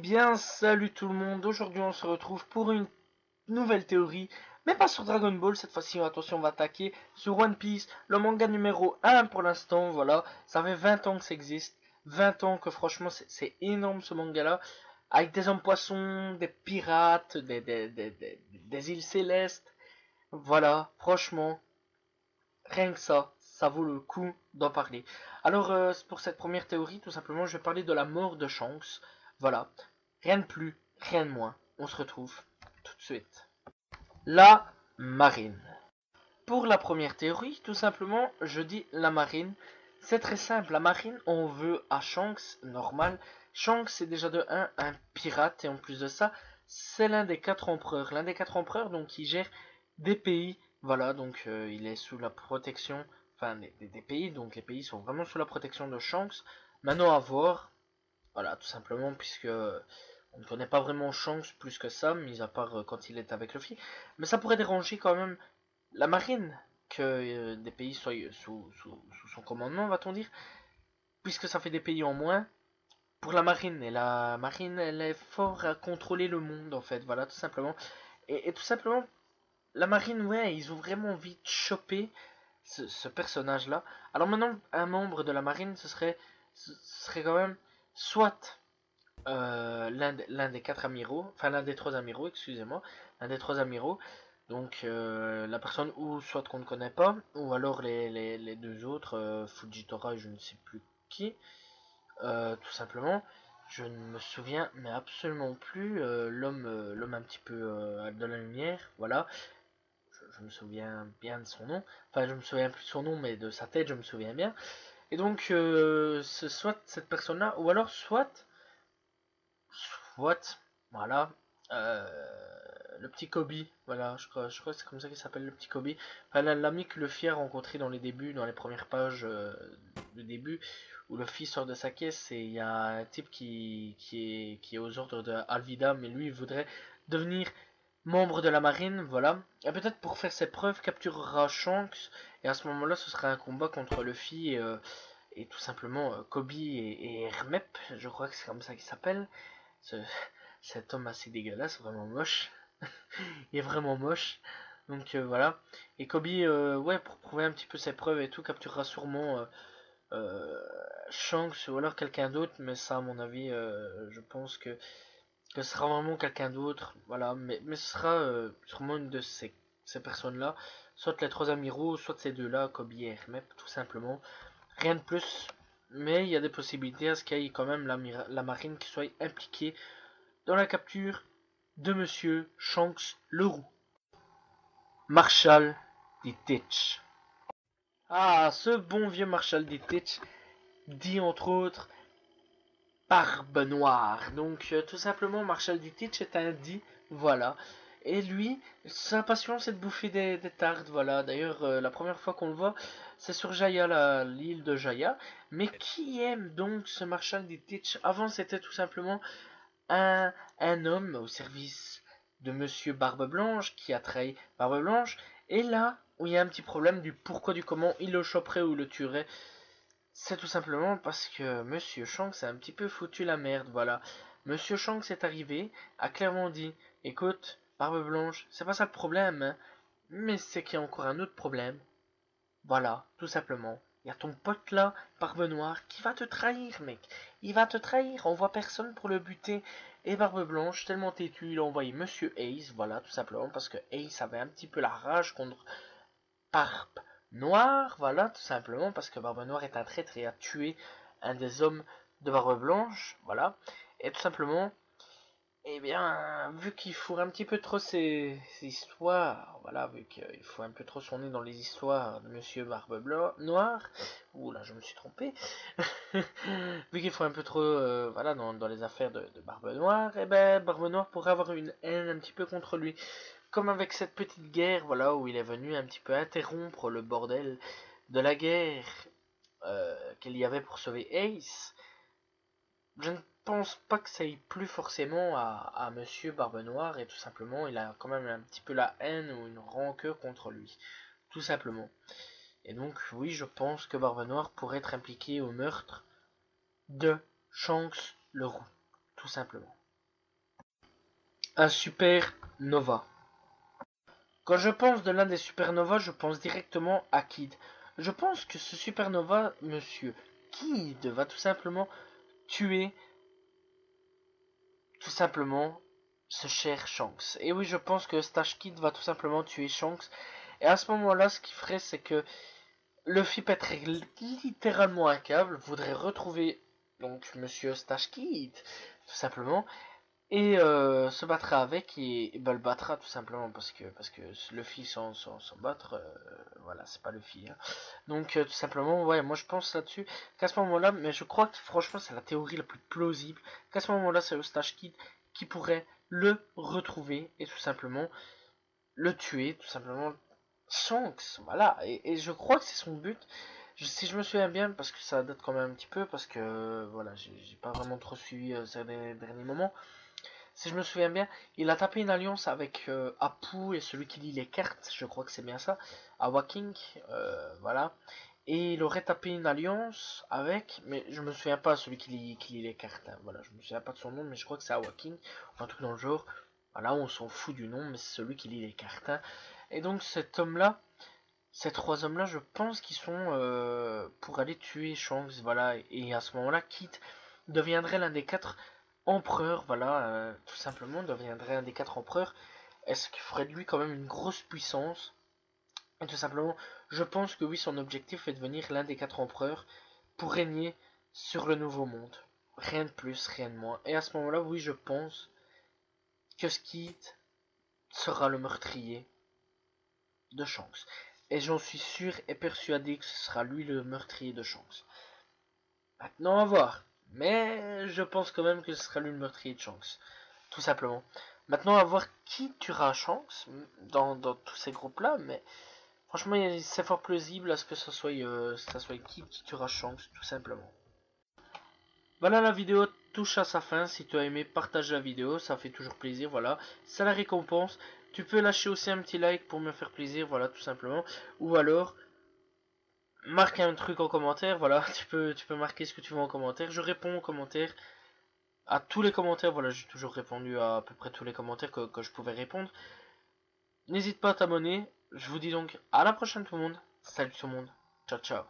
bien, salut tout le monde. Aujourd'hui, on se retrouve pour une nouvelle théorie, mais pas sur Dragon Ball. Cette fois-ci, attention, on va attaquer sur One Piece, le manga numéro 1 pour l'instant. Voilà, ça fait 20 ans que ça existe. 20 ans que franchement, c'est énorme ce manga-là. Avec des hommes poissons, des pirates, des îles célestes. Voilà, franchement, rien que ça vaut le coup d'en parler. Alors, pour cette première théorie, tout simplement, je vais parler de la mort de Shanks. Voilà, rien de plus, rien de moins. On se retrouve tout de suite. La marine. Pour la première théorie, tout simplement, je dis la marine. C'est très simple, la marine, on veut à Shanks, normal. Shanks, c'est déjà de un pirate, et en plus de ça, c'est l'un des 4 empereurs. L'un des 4 empereurs, donc, qui gère des pays. Voilà, donc, il est sous la protection, enfin, des pays, donc les pays sont vraiment sous la protection de Shanks. Maintenant, à voir, voilà, tout simplement, puisque on ne connaît pas vraiment Shanks plus que ça, mis à part quand il est avec Luffy. Mais ça pourrait déranger quand même la marine que des pays soient sous son commandement, va-t-on dire, puisque ça fait des pays en moins pour la marine. Et la marine, elle est fort à contrôler le monde, en fait, voilà, tout simplement. Et tout simplement, la marine, ouais, ils ont vraiment envie de choper ce personnage-là. Alors maintenant, un membre de la marine, ce serait quand même soit l'un des 4 amiraux, enfin l'un des 3 amiraux, excusez-moi, l'un des 3 amiraux, donc la personne ou soit qu'on ne connaît pas, ou alors les deux autres, Fujitora et je ne sais plus qui, tout simplement, je ne me souviens mais absolument plus, l'homme un petit peu de la lumière, voilà, je me souviens bien de son nom, enfin je me souviens plus de son nom mais de sa tête je me souviens bien, et donc c'est soit cette personne-là, ou alors soit, voilà, le petit Kobe, voilà, je crois que c'est comme ça qu'il s'appelle, le petit Kobe. Enfin, l'ami que Luffy a rencontré dans les débuts, dans les premières pages de début, où Luffy sort de sa caisse et il y a un type qui est aux ordres de Alvida, mais lui il voudrait devenir membre de la marine, voilà. Et peut-être pour faire ses preuves, capturera Shanks, et à ce moment-là, ce sera un combat contre Luffy et tout simplement Kobe et Hermep, je crois que c'est comme ça qu'il s'appelle. Ce, Cet homme assez dégueulasse, vraiment moche. Il est vraiment moche. Donc voilà. Et Kobe, ouais, pour prouver un petit peu ses preuves et tout, capturera sûrement Shanks ou alors quelqu'un d'autre. Mais ça, à mon avis, je pense que ce sera vraiment quelqu'un d'autre. Voilà. Mais ce sera sûrement une de ces personnes-là. Soit les 3 amiraux, soit ces deux-là, Kobe et Hermep, tout simplement. Rien de plus. Mais il y a des possibilités à ce qu'il y ait quand même la marine qui soit impliquée dans la capture de Monsieur Shanks le Roux. Marshall Ditich. Ah, ce bon vieux Marshall Ditich dit entre autres Barbe Noire. Donc tout simplement Marshall Ditich est un dit, voilà. Et lui, sa passion c'est de bouffer des tartes, voilà. D'ailleurs, la première fois qu'on le voit, c'est sur Jaya, l'île de Jaya. Mais qui aime donc ce Marshall Ditich? Avant c'était tout simplement un homme au service de Monsieur Barbe Blanche qui a trahi Barbe Blanche. Et là où il y a un petit problème du pourquoi du comment il le choperait ou le tuerait, c'est tout simplement parce que Monsieur Shanks a un petit peu foutu la merde, voilà. Monsieur Shanks est arrivé, a clairement dit, écoute, Barbe Blanche, c'est pas ça le problème, hein, mais c'est qu'il y a encore un autre problème. Voilà, tout simplement. Il y a ton pote là, Barbe Noire, qui va te trahir, mec. Il va te trahir, on voit personne pour le buter. Et Barbe Blanche, tellement têtu, il a envoyé Monsieur Ace, voilà, tout simplement, parce que Ace avait un petit peu la rage contre Barbe Noire, voilà, tout simplement, parce que Barbe Noire est un traître et a tué un des hommes de Barbe Blanche, voilà. Et tout simplement, eh bien, vu qu'il fourre un petit peu trop ses histoires, voilà, vu qu'il faut un peu trop son nez dans les histoires de Monsieur Barbe Noire, ouh là, je me suis trompé, vu qu'il faut un peu trop, voilà, dans les affaires de Barbe Noire, eh ben, Barbe Noire pourrait avoir une haine un petit peu contre lui, comme avec cette petite guerre, voilà, où il est venu un petit peu interrompre le bordel de la guerre qu'il y avait pour sauver Ace. Je ne pense pas que ça ait plu forcément à Monsieur Barbe Noire, et tout simplement il a quand même un petit peu la haine ou une rancœur contre lui, tout simplement. Et donc oui, je pense que Barbe Noire pourrait être impliqué au meurtre de Shanks le Roux, tout simplement. un supernova. Quand je pense de l'un des supernovas, je pense directement à Kid. Je pense que ce supernova, monsieur Kid, va tout simplement tuer, tout simplement, ce cher Shanks. Et oui, je pense que Stash Kid va tout simplement tuer Shanks. Et à ce moment-là, ce qu'il ferait, c'est que Luffy pèterait littéralement un câble, voudrait retrouver donc Monsieur Stash Kid, tout simplement, et se battra avec et bah, le battra tout simplement parce que Luffy sans battre, voilà, c'est pas Luffy. Hein. Donc tout simplement, ouais, moi je pense là-dessus qu'à ce moment-là, mais je crois que franchement c'est la théorie la plus plausible, qu'à ce moment-là c'est le Stash Kid qui pourrait le retrouver et tout simplement le tuer, tout simplement Shanks, voilà, et je crois que c'est son but. Si je me souviens bien, parce que ça date quand même un petit peu, parce que voilà, j'ai pas vraiment trop suivi ces derniers moments. Si je me souviens bien, il a tapé une alliance avec Apu et celui qui lit les cartes, je crois que c'est bien ça, Awa King, voilà. Et il aurait tapé une alliance avec, mais je me souviens pas celui qui lit les cartes, hein, voilà, je me souviens pas de son nom, mais je crois que c'est Awa King, ou un truc dans le genre. Voilà, on s'en fout du nom, mais c'est celui qui lit les cartes. Hein. Et donc cet homme-là, ces trois hommes-là, je pense qu'ils sont pour aller tuer Shanks, voilà. Et à ce moment-là, Kit deviendrait l'un des quatre empereurs, voilà, tout simplement, deviendrait un des quatre empereurs. Est-ce qu'il ferait de lui quand même une grosse puissance? Et tout simplement, je pense que oui, son objectif est de devenir l'un des quatre empereurs pour régner sur le nouveau monde. Rien de plus, rien de moins. Et à ce moment-là, oui, je pense que Skid sera le meurtrier de Shanks. Et j'en suis sûr et persuadé que ce sera lui le meurtrier de Shanks. Maintenant à voir. Mais je pense quand même que ce sera lui le meurtrier de Shanks. Tout simplement. Maintenant à voir qui tuera Shanks dans tous ces groupes-là. Mais franchement, c'est fort plausible à ce que ça soit qui tuera Shanks, tout simplement. Voilà, la vidéo touche à sa fin. Si tu as aimé, partage la vidéo, ça fait toujours plaisir, voilà. C'est la récompense. Tu peux lâcher aussi un petit like pour me faire plaisir, voilà, tout simplement. Ou alors, marque un truc en commentaire, voilà. Tu peux marquer ce que tu veux en commentaire. Je réponds aux commentaires, à tous les commentaires, voilà. J'ai toujours répondu à peu près tous les commentaires que je pouvais répondre. N'hésite pas à t'abonner. Je vous dis donc à la prochaine tout le monde. Salut tout le monde. Ciao, ciao.